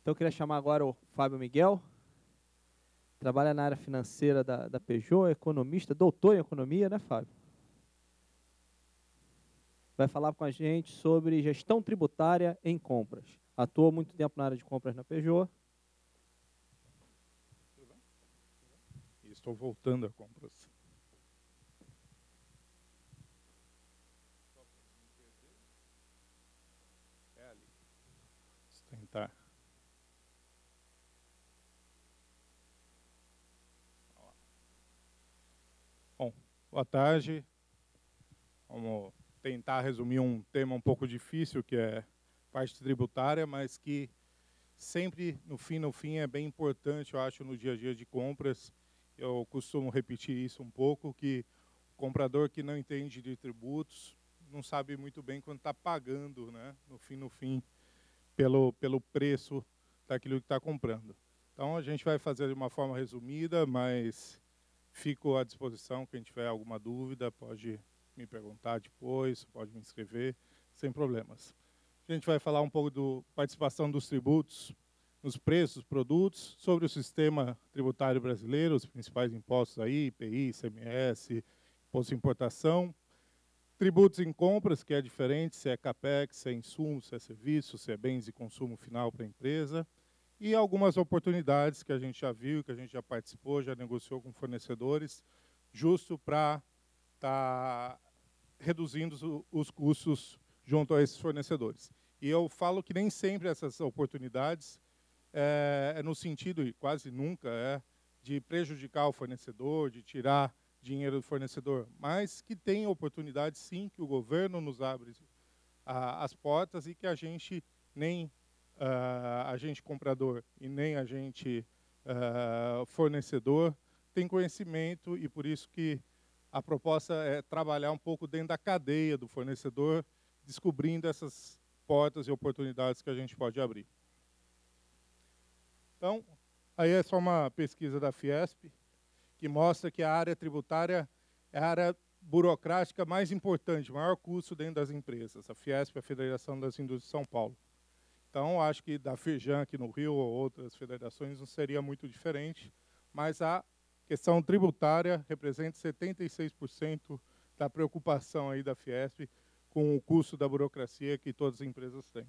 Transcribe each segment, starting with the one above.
Então, eu queria chamar agora o Fábio Miguel, trabalha na área financeira da Peugeot, é economista, doutor em economia, né, Fábio? Vai falar com a gente sobre gestão tributária em compras. Atua muito tempo na área de compras na Peugeot. Estou voltando a compras. É ali. Vamos tentar. Bom, boa tarde. Vamos tentar resumir um tema um pouco difícil, que é parte tributária, mas que sempre, no fim, é bem importante, eu acho, no dia a dia de compras. Eu costumo repetir isso um pouco, que o comprador que não entende de tributos não sabe muito bem quanto está pagando, né, no fim, pelo preço daquilo que está comprando. Então, a gente vai fazer de uma forma resumida, mas fico à disposição. Quem tiver alguma dúvida pode me perguntar depois, pode me escrever, sem problemas. A gente vai falar um pouco da participação dos tributos nos preços dos produtos, sobre o sistema tributário brasileiro, os principais impostos aí, IPI, ICMS, imposto de importação, tributos em compras, que é diferente, se é CAPEX, se é insumo, se é serviço, se é bens de consumo final para a empresa, e algumas oportunidades que a gente já viu, que a gente já participou, já negociou com fornecedores, justo para estar reduzindo os custos junto a esses fornecedores. E eu falo que nem sempre essas oportunidades é no sentido, e quase nunca é, de prejudicar o fornecedor, de tirar dinheiro do fornecedor, mas que tem oportunidades, sim, que o governo nos abre as portas e que a gente, nem agente comprador e nem agente fornecedor, tem conhecimento, e por isso que a proposta é trabalhar um pouco dentro da cadeia do fornecedor, descobrindo essas portas e oportunidades que a gente pode abrir. Então, aí é só uma pesquisa da Fiesp, que mostra que a área tributária é a área burocrática mais importante, maior custo dentro das empresas. A Fiesp é a Federação das Indústrias de São Paulo. Então, acho que da Firjan aqui no Rio ou outras federações não seria muito diferente, mas a questão tributária representa 76% da preocupação aí da Fiesp com o custo da burocracia que todas as empresas têm.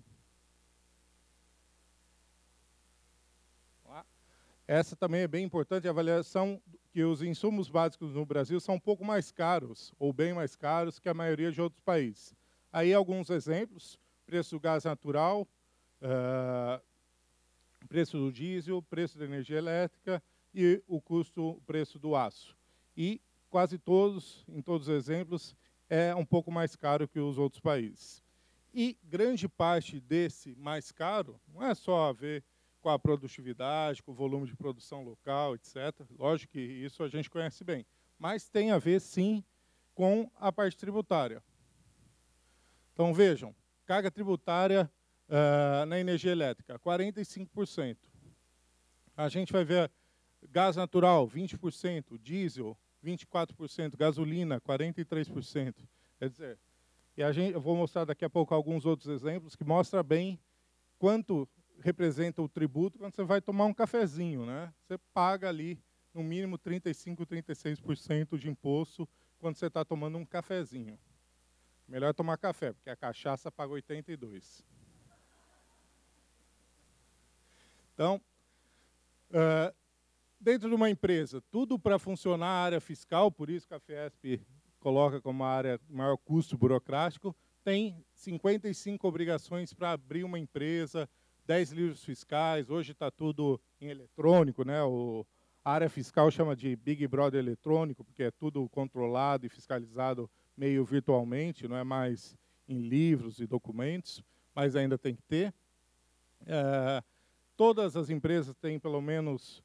Essa também é bem importante, a avaliação que os insumos básicos no Brasil são um pouco mais caros, ou bem mais caros, que a maioria de outros países. Aí alguns exemplos: preço do gás natural, preço do diesel, preço da energia elétrica e o preço do aço. E quase todos, em todos os exemplos, é um pouco mais caro que os outros países. E grande parte desse mais caro não é só a ver com a produtividade, com o volume de produção local, etc. Lógico que isso a gente conhece bem. Mas tem a ver, sim, com a parte tributária. Então, vejam, carga tributária na energia elétrica, 45%. A gente vai ver gás natural, 20%, diesel, 24%, gasolina, 43%. Quer dizer, eu vou mostrar daqui a pouco alguns outros exemplos que mostram bem quanto representa o tributo quando você vai tomar um cafezinho, né? Você paga ali, no mínimo, 35%, 36% de imposto quando você está tomando um cafezinho. Melhor tomar café, porque a cachaça paga 82%. Então, dentro de uma empresa, tudo para funcionar a área fiscal, por isso que a Fiesp coloca como a área maior custo burocrático, tem 55 obrigações para abrir uma empresa, 10 livros fiscais, hoje está tudo em eletrônico, né? A área fiscal chama de Big Brother eletrônico, porque é tudo controlado e fiscalizado meio virtualmente, não é mais em livros e documentos, mas ainda tem que ter. Todas as empresas têm pelo menos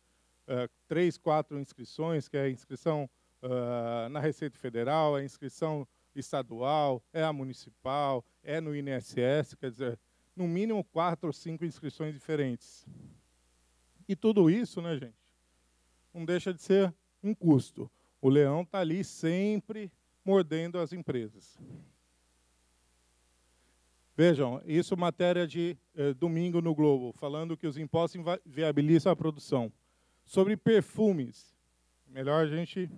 3, 4 inscrições, que é a inscrição na Receita Federal, a inscrição estadual, é a municipal, é no INSS, quer dizer, no mínimo 4 ou 5 inscrições diferentes. E tudo isso, né, gente, não deixa de ser um custo. O leão está ali sempre mordendo as empresas. Vejam, isso matéria de domingo no Globo, falando que os impostos viabilizam a produção. Sobre perfumes, melhor a gente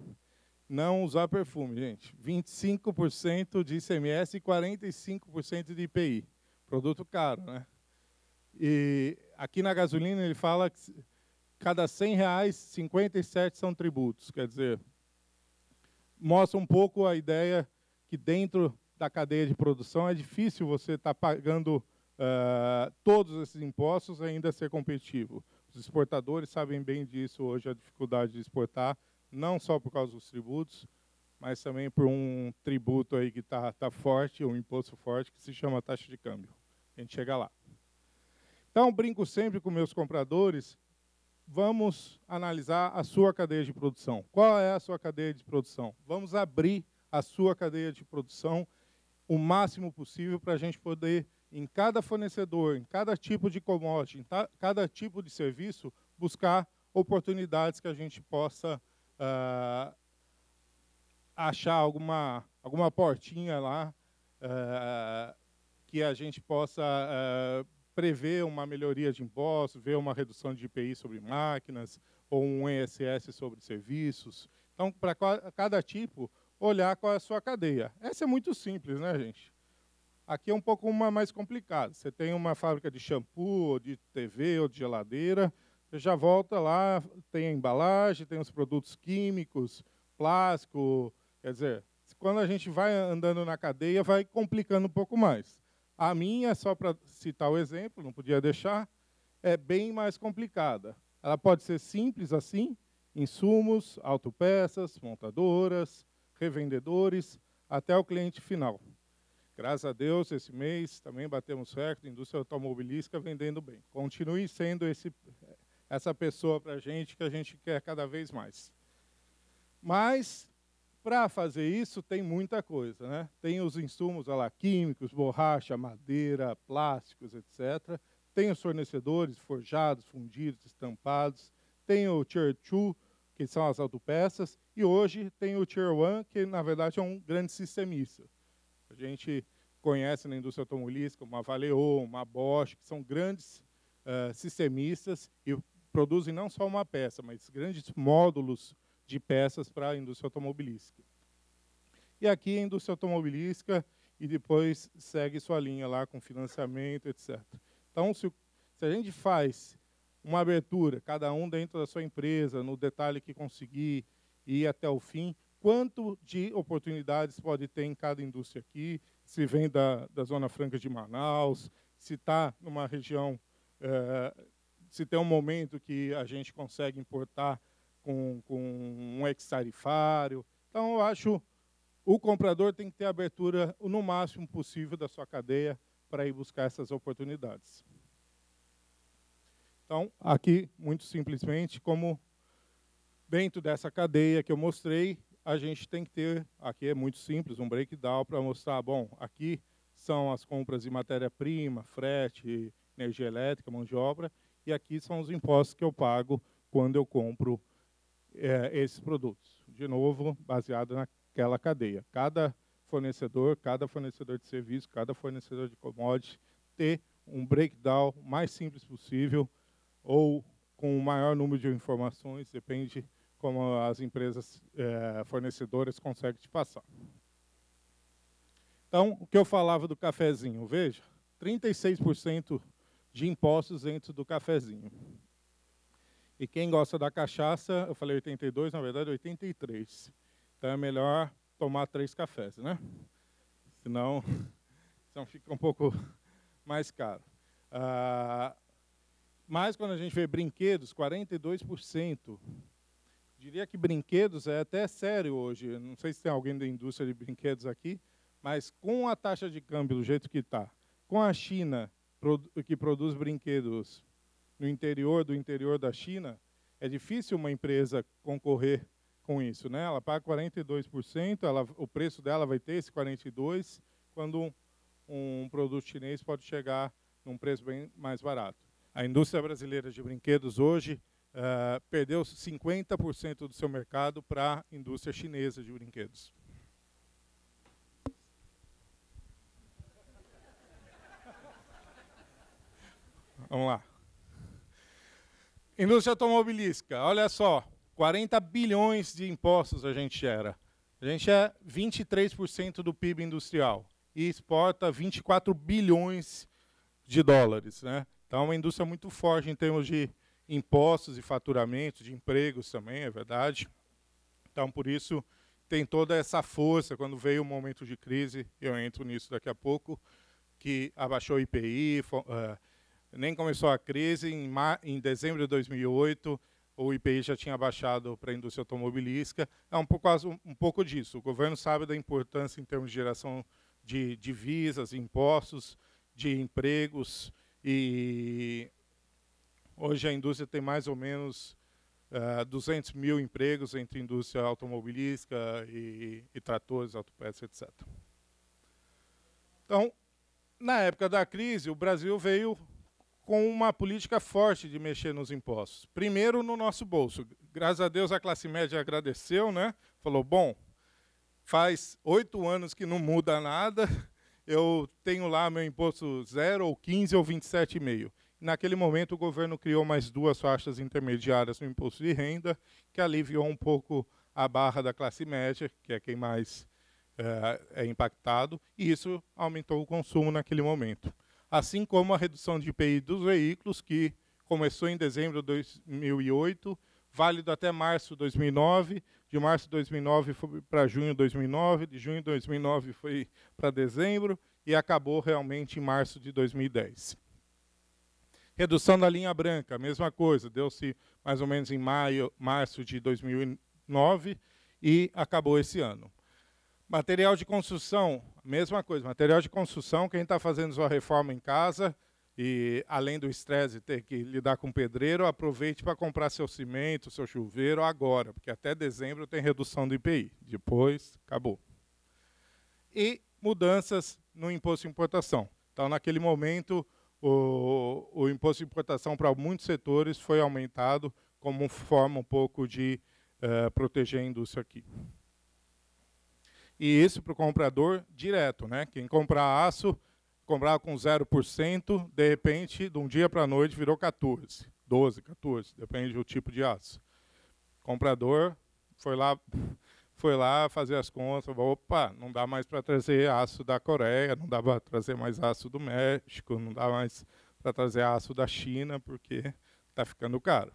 não usar perfume, gente. 25% de ICMS e 45% de IPI. Produto caro, né? E aqui na gasolina ele fala que cada R$100, 57 são tributos. Quer dizer, mostra um pouco a ideia que dentro da cadeia de produção é difícil você estar pagando todos esses impostos e ainda ser competitivo. Os exportadores sabem bem disso hoje, a dificuldade de exportar, não só por causa dos tributos, mas também por um tributo aí que tá forte, um imposto forte, que se chama taxa de câmbio. A gente chega lá. Então, brinco sempre com meus compradores, vamos analisar a sua cadeia de produção. Qual é a sua cadeia de produção? Vamos abrir a sua cadeia de produção o máximo possível para a gente poder, em cada fornecedor, em cada tipo de commodity, em cada tipo de serviço, buscar oportunidades que a gente possa achar alguma portinha lá que a gente possa prever uma melhoria de impostos, ver uma redução de IPI sobre máquinas, ou um ISS sobre serviços. Então, para cada tipo, olhar qual é a sua cadeia. Essa é muito simples, né, gente? Aqui é um pouco mais complicado. Você tem uma fábrica de shampoo, ou de TV, ou de geladeira, você já volta lá, tem a embalagem, tem os produtos químicos, plástico. Quer dizer, quando a gente vai andando na cadeia, vai complicando um pouco mais. A minha, só para citar o exemplo, não podia deixar, é bem mais complicada. Ela pode ser simples assim, insumos, autopeças, montadoras, revendedores, até o cliente final. Graças a Deus, esse mês também batemos recorde, indústria automobilística vendendo bem. Continue sendo essa pessoa para a gente, que a gente quer cada vez mais. Mas, para fazer isso, tem muita coisa, né? Tem os insumos lá, químicos, borracha, madeira, plásticos, etc. Tem os fornecedores, forjados, fundidos, estampados. Tem o Tier 2, que são as autopeças. E hoje tem o Tier 1, que, na verdade, é um grande sistemista. A gente conhece na indústria automobilística uma Valeo, uma Bosch, que são grandes sistemistas e produzem não só uma peça, mas grandes módulos de peças para a indústria automobilística. E aqui a indústria automobilística, e depois segue sua linha lá com financiamento, etc. Então, se a gente faz uma abertura, cada um dentro da sua empresa, no detalhe que conseguir, e ir até o fim, quanto de oportunidades pode ter em cada indústria aqui, se vem da Zona Franca de Manaus, se está numa região, se tem um momento que a gente consegue importar com um ex-tarifário. Então, eu acho o comprador tem que ter abertura no máximo possível da sua cadeia para ir buscar essas oportunidades. Então, aqui, muito simplesmente, como dentro dessa cadeia que eu mostrei, a gente tem que ter, aqui é muito simples, um breakdown para mostrar, bom, aqui são as compras de matéria-prima, frete, energia elétrica, mão de obra, e aqui são os impostos que eu pago quando eu compro esses produtos. De novo, baseado naquela cadeia. Cada fornecedor de serviço, cada fornecedor de commodity, ter um breakdown mais simples possível ou com o maior número de informações, depende como as empresas fornecedoras conseguem te passar. Então, o que eu falava do cafezinho, veja, 36% de impostos dentro do cafezinho. E quem gosta da cachaça, eu falei 82, na verdade 83. Então é melhor tomar 3 cafés, né? Senão fica um pouco mais caro. Mas quando a gente vê brinquedos, 42%. Diria que brinquedos é até sério hoje. Não sei se tem alguém da indústria de brinquedos aqui, mas com a taxa de câmbio do jeito que está, com a China, que produz brinquedos no interior da China, é difícil uma empresa concorrer com isso, né? Ela paga 42%, o preço dela vai ter esse 42%, quando um produto chinês pode chegar num preço bem mais barato. A indústria brasileira de brinquedos hoje perdeu 50% do seu mercado para a indústria chinesa de brinquedos. Vamos lá. Indústria automobilística, olha só, 40 bilhões de impostos a gente gera. A gente é 23% do PIB industrial e exporta 24 bilhões de dólares, né? Então, é uma indústria muito forte em termos de impostos e faturamento, de empregos também, é verdade. Então, por isso, tem toda essa força. Quando veio o momento de crise, eu entro nisso daqui a pouco, que abaixou o IPI, nem começou a crise, em dezembro de 2008, o IPI já tinha baixado para a indústria automobilística. É um pouco disso. O governo sabe da importância em termos de geração de divisas, impostos, de empregos, e hoje a indústria tem mais ou menos 200 mil empregos entre indústria automobilística e tratores, autopeças, etc. Então, na época da crise, o Brasil veio com uma política forte de mexer nos impostos. Primeiro, no nosso bolso. Graças a Deus, a classe média agradeceu, né? Falou, bom, faz 8 anos que não muda nada, eu tenho lá meu imposto 0, ou 15, ou 27,5. Naquele momento, o governo criou mais 2 faixas intermediárias no imposto de renda, que aliviou um pouco a barra da classe média, que é quem mais é impactado, e isso aumentou o consumo naquele momento. Assim como a redução de IPI dos veículos, que começou em dezembro de 2008, válido até março de 2009, de março de 2009 foi para junho de 2009, de junho de 2009 foi para dezembro, e acabou realmente em março de 2010. Redução da linha branca, mesma coisa, deu-se mais ou menos em março de 2009 e acabou esse ano. Material de construção, mesma coisa. Material de construção, quem está fazendo sua reforma em casa, e além do estresse de ter que lidar com pedreiro, aproveite para comprar seu cimento, seu chuveiro agora, porque até dezembro tem redução do IPI. Depois, acabou. E mudanças no imposto de importação. Então, naquele momento, o imposto de importação para muitos setores foi aumentado como forma um pouco de proteger a indústria aqui. E isso para o comprador direto, né? Quem comprar aço, comprava com 0%, de repente, de um dia para a noite, virou 14, 12, 14, depende do tipo de aço. O comprador foi lá fazer as contas, falou, opa, não dá mais para trazer aço da Coreia, não dá para trazer mais aço do México, não dá mais para trazer aço da China, porque está ficando caro.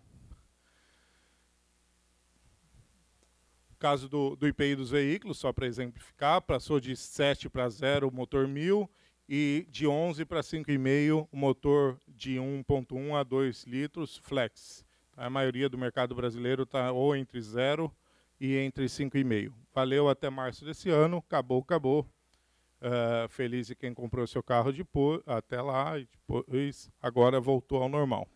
Caso do IPI dos veículos, só para exemplificar, passou de 7 para 0 o motor 1000 e de 11 para 5,5 o motor de 1,1 a 2 litros flex. A maioria do mercado brasileiro está ou entre 0 e entre 5,5. Valeu até março desse ano, acabou. Feliz de quem comprou seu carro até lá, e depois agora voltou ao normal.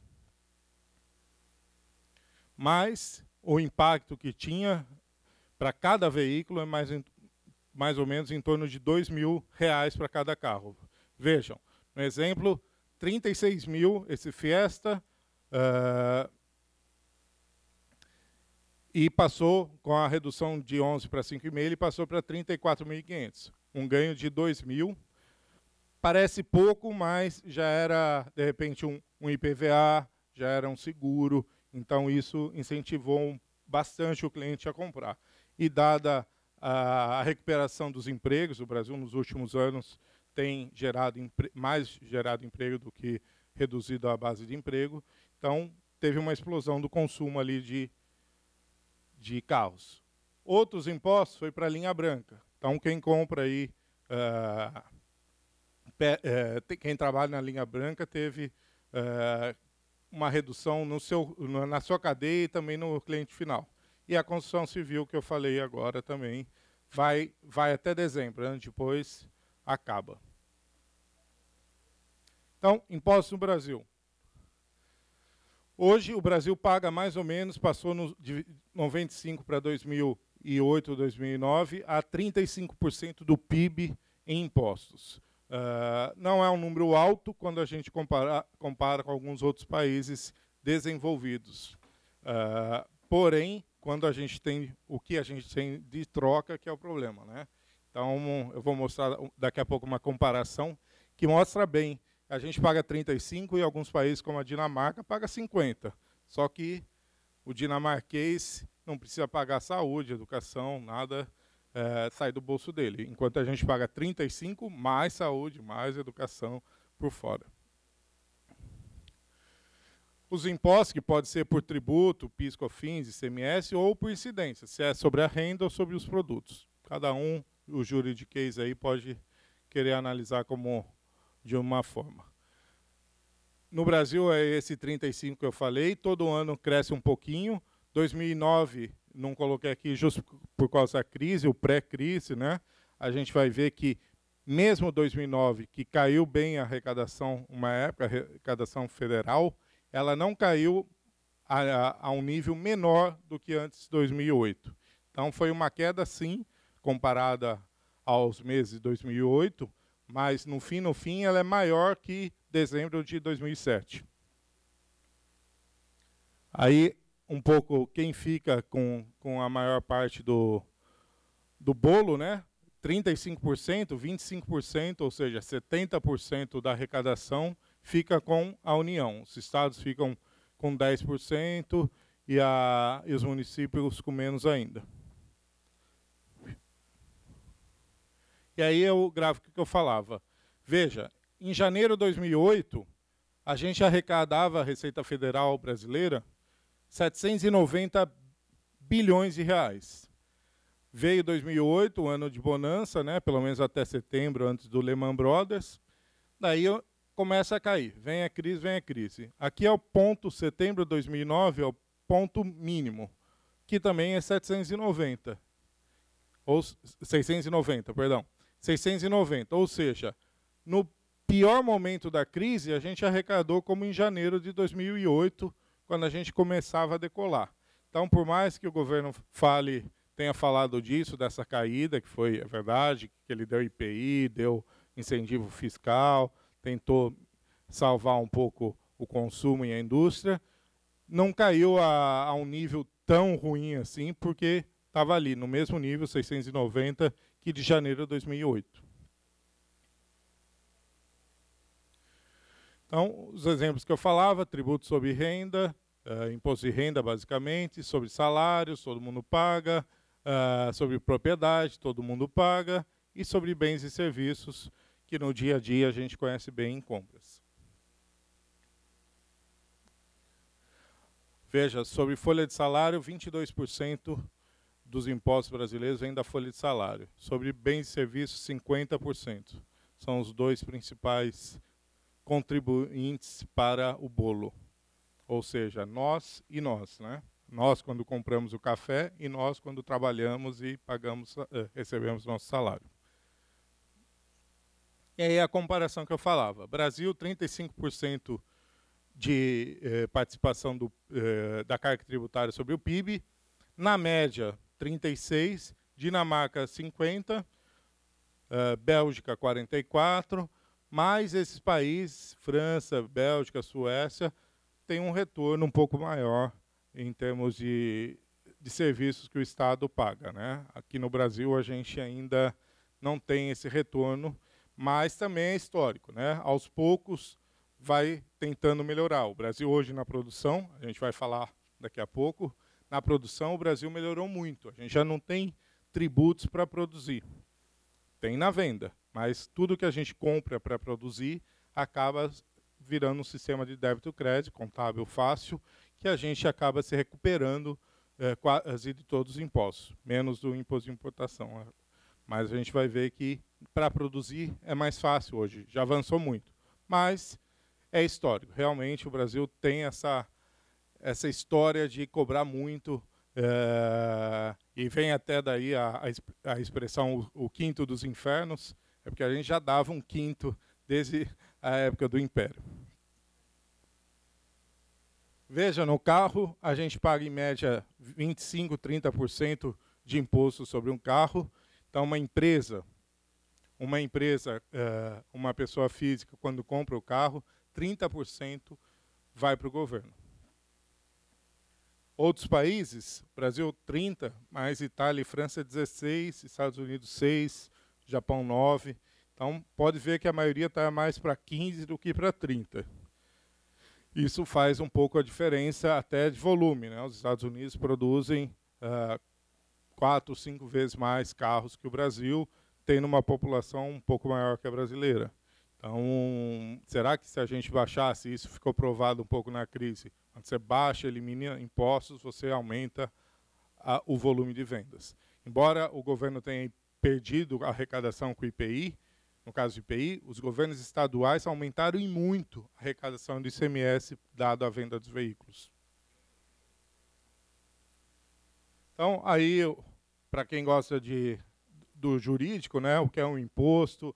Mas o impacto que tinha para cada veículo é mais ou menos em torno de R$2.000 para cada carro. Vejam, no exemplo, 36 mil esse Fiesta, e passou, com a redução de 11 para 5,5, ele passou para 34.500. Um ganho de 2.000. Parece pouco, mas já era, de repente, um IPVA, já era um seguro, então isso incentivou bastante o cliente a comprar. E dada a recuperação dos empregos, o Brasil nos últimos anos tem mais gerado emprego do que reduzido a base de emprego, então teve uma explosão do consumo ali de carros. Outros impostos foi para a linha branca. Então quem compra aí, quem trabalha na linha branca teve uma redução na sua cadeia e também no cliente final. E a construção civil, que eu falei agora também, vai até dezembro, né? Depois acaba. Então, impostos no Brasil. Hoje, o Brasil paga mais ou menos, passou de 95 para 2008, 2009, a 35% do PIB em impostos. Não é um número alto quando a gente compara com alguns outros países desenvolvidos. Porém, quando a gente tem o que a gente tem de troca, que é o problema, né? Então, eu vou mostrar daqui a pouco uma comparação que mostra bem a gente paga 35 e alguns países, como a Dinamarca, paga 50. Só que o dinamarquês não precisa pagar saúde, educação, nada sai do bolso dele. Enquanto a gente paga 35, mais saúde, mais educação por fora. Os impostos, que pode ser por tributo, PIS, COFINS, ICMS, ou por incidência, se é sobre a renda ou sobre os produtos. Cada um, o juridiquês aí, pode querer analisar como de uma forma. No Brasil é esse 35 que eu falei, todo ano cresce um pouquinho. 2009, não coloquei aqui justo por causa da crise, o pré-crise, né? A gente vai ver que mesmo 2009, que caiu bem a arrecadação, uma época, a arrecadação federal, ela não caiu a um nível menor do que antes de 2008. Então, foi uma queda, sim, comparada aos meses de 2008, mas, no fim, ela é maior que dezembro de 2007. Aí, um pouco, quem fica com a maior parte do bolo, né? 35%, 25%, ou seja, 70% da arrecadação fica com a União. Os estados ficam com 10% e os municípios com menos ainda. E aí é o gráfico que eu falava. Veja, em janeiro de 2008, a gente arrecadava, a Receita Federal brasileira, 790 bilhões de reais. Veio 2008, o ano de bonança, né, pelo menos até setembro, antes do Lehman Brothers. Daí começa a cair. Vem a crise, vem a crise. Aqui é o ponto, setembro de 2009, é o ponto mínimo, que também é 790. Ou 690, perdão. 690, ou seja, no pior momento da crise, a gente arrecadou como em janeiro de 2008, quando a gente começava a decolar. Então, por mais que o governo tenha falado disso, dessa caída, que foi a verdade, que ele deu IPI, deu incentivo fiscal, tentou salvar um pouco o consumo e a indústria, não caiu a um nível tão ruim assim, porque estava ali, no mesmo nível, 690, que de janeiro de 2008. Então, os exemplos que eu falava, tributo sobre renda, imposto de renda, basicamente, sobre salários, todo mundo paga, sobre propriedade, todo mundo paga, e sobre bens e serviços, que no dia a dia a gente conhece bem em compras. Veja, sobre folha de salário, 22% dos impostos brasileiros vem da folha de salário. Sobre bens e serviços, 50%. São os dois principais contribuintes para o bolo. Ou seja, nós e nós, né? Nós quando compramos o café e nós quando trabalhamos e recebemos nosso salário. E aí a comparação que eu falava. Brasil, 35% de participação da carga tributária sobre o PIB. Na média, 36%, Dinamarca, 50%, Bélgica, 44%, mas esses países, França, Bélgica, Suécia, têm um retorno um pouco maior em termos de serviços que o Estado paga, né? Aqui no Brasil, a gente ainda não tem esse retorno, mas também é histórico, né? Aos poucos, vai tentando melhorar. O Brasil hoje na produção, a gente vai falar daqui a pouco, na produção o Brasil melhorou muito. A gente já não tem tributos para produzir. Tem na venda, mas tudo que a gente compra para produzir acaba virando um sistema de débito e crédito, contábil fácil, que a gente acaba se recuperando quase de todos os impostos, menos do imposto de importação. Mas a gente vai ver que para produzir é mais fácil hoje, já avançou muito. Mas é histórico. Realmente o Brasil tem essa história de cobrar muito, e vem até daí a expressão o quinto dos infernos, é porque a gente já dava um quinto desde a época do Império. Veja, no carro a gente paga em média 25%, 30% de imposto sobre um carro. Então uma empresa, uma pessoa física, quando compra o carro, 30% vai para o governo. Outros países, Brasil 30%, mais Itália e França 16%, Estados Unidos 6%, Japão 9%. Então, pode ver que a maioria está mais para 15 do que para 30. Isso faz um pouco a diferença até de volume, né? Os Estados Unidos produzem 4, 5 vezes mais carros que o Brasil, tendo uma população um pouco maior que a brasileira. Então, será que se a gente baixasse, isso ficou provado um pouco na crise, quando você baixa, elimina impostos, você aumenta o volume de vendas. Embora o governo tenha perdido a arrecadação com o IPI, no caso do IPI, os governos estaduais aumentaram em muito a arrecadação do ICMS dado à venda dos veículos. Então, aí, para quem gosta do jurídico, né, o que é um imposto,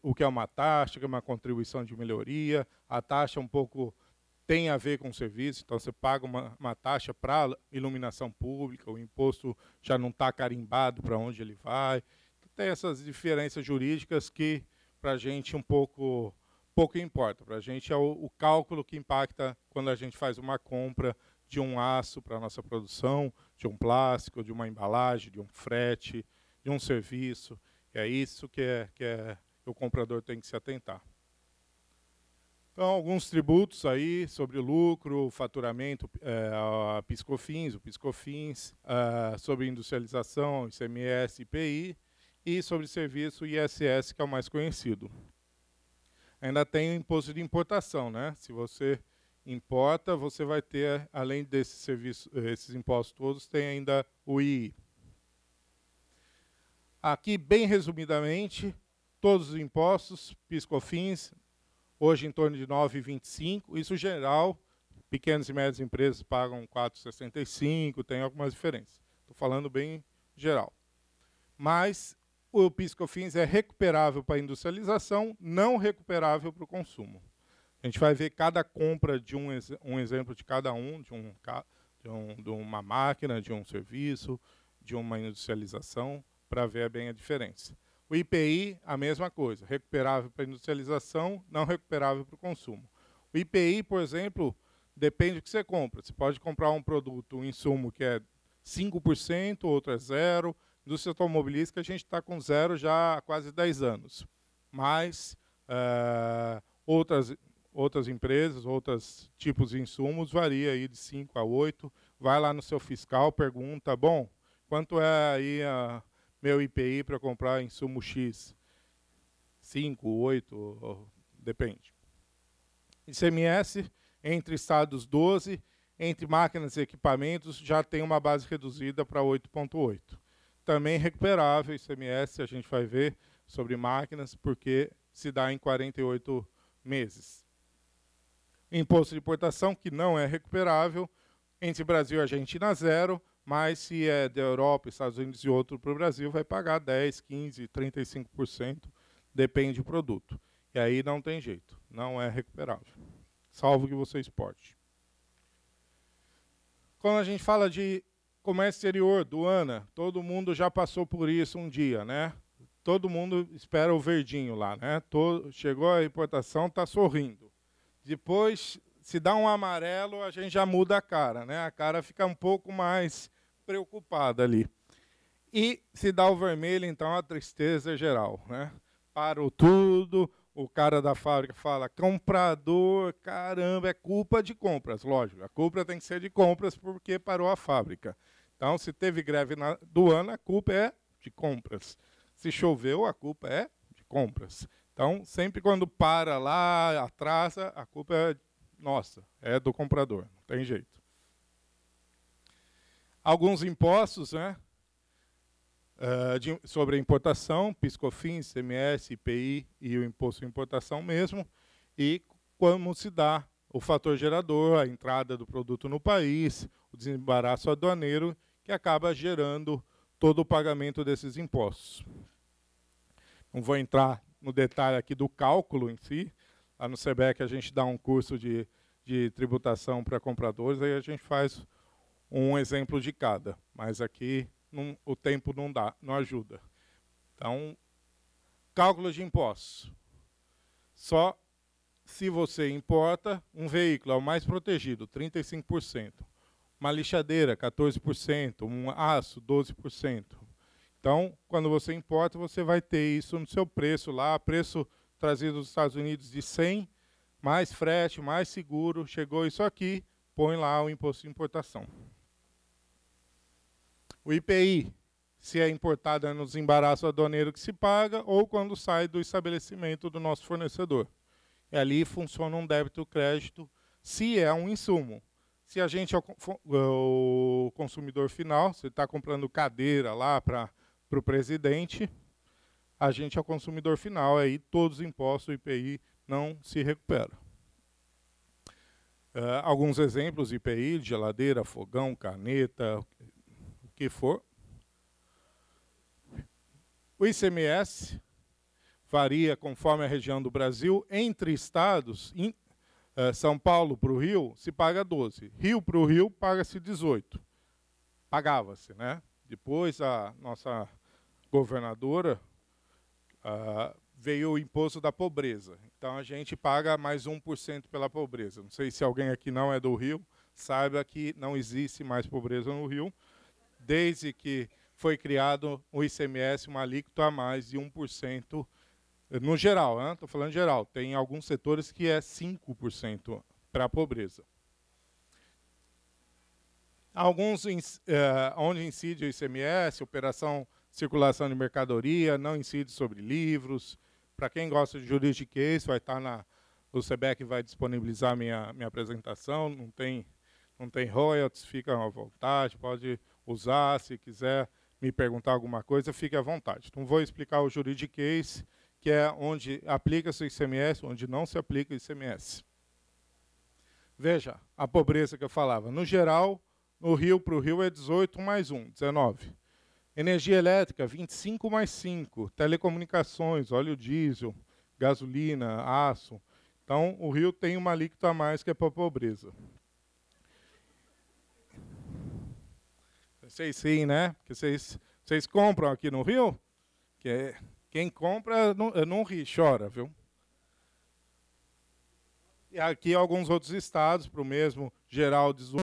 o que é uma taxa, que é uma contribuição de melhoria, a taxa um pouco tem a ver com o serviço, então você paga uma taxa para iluminação pública, o imposto já não está carimbado para onde ele vai. Tem essas diferenças jurídicas que, para a gente, pouco importa. Para a gente é o cálculo que impacta quando a gente faz uma compra de um aço para a nossa produção, de um plástico, de uma embalagem, de um frete, de um serviço. É isso que o comprador tem que se atentar. Então, alguns tributos aí sobre lucro, faturamento, a PIS/COFINS, o PIS/COFINS, sobre industrialização, ICMS, IPI, e sobre serviço, ISS, que é o mais conhecido. Ainda tem o imposto de importação, né? Se você importa, você vai ter, além desses serviços, esses impostos todos, tem ainda o II. Aqui, bem resumidamente, todos os impostos, PIS/COFINS, hoje em torno de 9,25. Isso geral, pequenas e médias empresas pagam 4,65, tem algumas diferenças. Estou falando bem geral. Mas o PIS/COFINS é recuperável para a industrialização, não recuperável para o consumo. A gente vai ver cada compra de um exemplo de cada de uma máquina, de um serviço, de uma industrialização, para ver bem a diferença. O IPI, a mesma coisa, recuperável para a industrialização, não recuperável para o consumo. O IPI, por exemplo, depende do que você compra. Você pode comprar um produto, um insumo que é 5%, outro é 0%. Indústria automobilística, a gente está com 0 já há quase 10 anos. Mas outras empresas, outros tipos de insumos, varia aí de 5 a 8. Vai lá no seu fiscal, pergunta, bom, quanto é aí meu IPI para comprar insumo X? 5, 8, depende. ICMS, entre estados 12, entre máquinas e equipamentos, já tem uma base reduzida para 8,8. Também recuperável, ICMS, a gente vai ver sobre máquinas, porque se dá em 48 meses. Imposto de importação, que não é recuperável, entre Brasil e Argentina, 0, mas se é da Europa, Estados Unidos e outro para o Brasil, vai pagar 10%, 15%, 35%, depende do produto. E aí não tem jeito, não é recuperável, salvo que você exporte. Quando a gente fala de comércio exterior, aduana, todo mundo já passou por isso um dia, né? Todo mundo espera o verdinho lá, né? Chegou a importação, está sorrindo. Depois, se dá um amarelo, a gente já muda a cara, né? A cara fica um pouco mais preocupada ali. E se dá o vermelho, então a tristeza é geral, né? Parou tudo, o cara da fábrica fala, comprador, caramba, é culpa de compras. Lógico, a culpa tem que ser de compras porque parou a fábrica. Então, se teve greve na aduana, a culpa é de compras. Se choveu, a culpa é de compras. Então, sempre quando para lá, atrasa, a culpa é nossa, é do comprador, não tem jeito. Alguns impostos, né, sobre a importação, PIS/COFINS, ICMS, IPI e o imposto de importação mesmo, e como se dá o fator gerador, a entrada do produto no país, o desembaraço aduaneiro, que acaba gerando todo o pagamento desses impostos. Não vou entrar no detalhe aqui do cálculo em si. Lá no SEBEC a gente dá um curso de tributação para compradores, aí a gente faz um exemplo de cada. Mas aqui o tempo não ajuda. Então, cálculo de impostos. Só se você importa, um veículo é o mais protegido, 35%. Uma lixadeira, 14%. Um aço, 12%. Então, quando você importa, você vai ter isso no seu preço lá, preço trazido dos Estados Unidos de 100, mais frete, mais seguro, chegou isso aqui, põe lá o imposto de importação. O IPI, se é importado, é no desembaraço aduaneiro que se paga, ou quando sai do estabelecimento do nosso fornecedor. E ali funciona um débito-crédito, se é um insumo. Se a gente é o consumidor final, você está comprando cadeira lá para o presidente, a gente é o consumidor final, aí todos os impostos do IPI não se recuperam. Alguns exemplos de IPI, de geladeira, fogão, caneta, o que for. O ICMS varia conforme a região do Brasil. Entre estados, São Paulo para o Rio, se paga 12. Rio para o Rio, paga-se 18. Pagava-se, né? Depois, a nossa governadora veio o imposto da pobreza. Então, a gente paga mais 1% pela pobreza. Não sei se alguém aqui não é do Rio, saiba que não existe mais pobreza no Rio, desde que foi criado o ICMS, uma alíquota a mais de 1%, no geral, estou falando geral, tem alguns setores que é 5% para a pobreza. Alguns onde incide o ICMS, operação circulação de mercadoria, não incide sobre livros. Para quem gosta de juridiquês, vai estar o SEBEC vai disponibilizar minha apresentação, não tem royalties, fica à vontade, pode usar, se quiser me perguntar alguma coisa, fique à vontade. Então, vou explicar o juridiquês, que é onde aplica-se o ICMS, onde não se aplica o ICMS. Veja, a pobreza que eu falava. No geral, no Rio para o Rio é 18 mais 1, 19. Energia elétrica, 25 mais 5. Telecomunicações, óleo diesel, gasolina, aço. Então, o Rio tem uma alíquota a mais que é para a pobreza. Vocês sim, né? Porque vocês compram aqui no Rio? Quem compra não ri, chora, viu? E aqui alguns outros estados, para o mesmo geral 18.